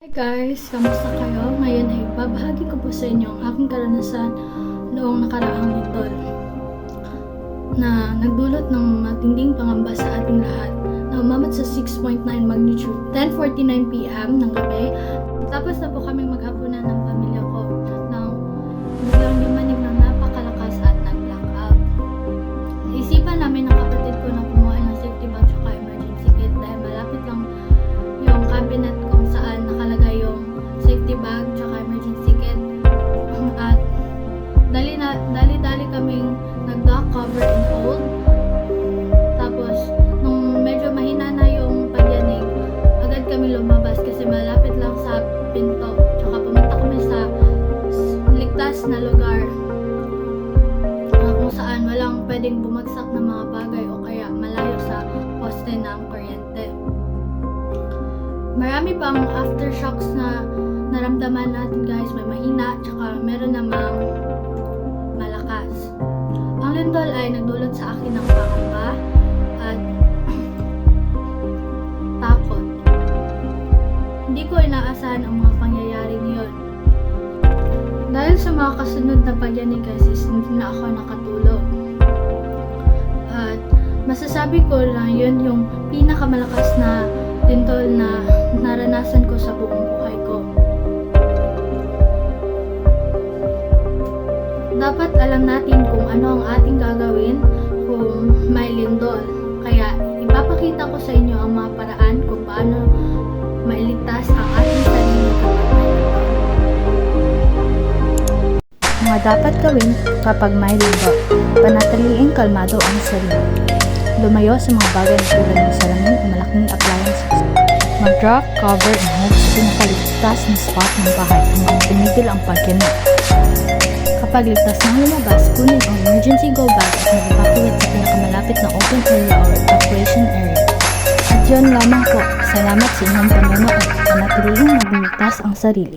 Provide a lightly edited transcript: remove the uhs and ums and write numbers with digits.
Hi guys! Kamusta kayo? Ngayon ay babahagi ko po sa inyo ang aking karanasan noong nakaraang linggo na nagdulot ng matinding pangamba sa ating lahat na umabot sa 6.9 magnitude. 10:49 PM ng gabi, tapos na po kaming maghapunan ng pamilya ko nang biglang yumanig ng napakalakas at nag-blackout. Isipan namin ng kapatid ko na kumuha ng safety bag at emergency kit dahil malapit lang yung cabinet kung saan nakalagay yung safety bag at emergency kit. At dali-dali kaming nag-duck, cover and hold. Tapos nung medyo mahina na yung pagyanig, agad kami lumabas kasi malapit lang sa pinto. Tsaka pumunta kami sa ligtas na lugar kung saan walang pwedeng bumagsak na mga bagay o kaya malayo sa poste ng kuryente. Marami pang aftershocks na naramdaman natin guys. May mahina, tsaka meron namang malakas. Ang lindol ay nagdulot sa akin ng pangamba at takot. Hindi ko inaasahan ang mga pangyayaring yun. Dahil sa mga kasunod na pagyanig guys, hindi na ako nakatulog. At masasabi ko lang yun yung pinakamalakas na lindol na naranasan ko sa buong buhay ko. Dapat alam natin kung ano ang ating gagawin kung may lindol. Kaya ipapakita ko sa inyo ang mga paraan kung paano mailigtas ang ating sarili kapag may lindol. Mga dapat gawin kapag may lindol: panatiliing kalmado ang sarili. Lumayo sa mga bagay na tulad ng salamin o malaking appliances. Mag-drop, cover, and hold sa pinakaligtas na spot ng bahay hanggang tumigil ang pagyanig. Kapag ligtas nang lumabas, kunin ang emergency go bag at mag-evacuate sa pinakamalapit na open area or evacuation area. At yun lamang po. Salamat sa inyong panonood. Panatiling magligtas ang sarili.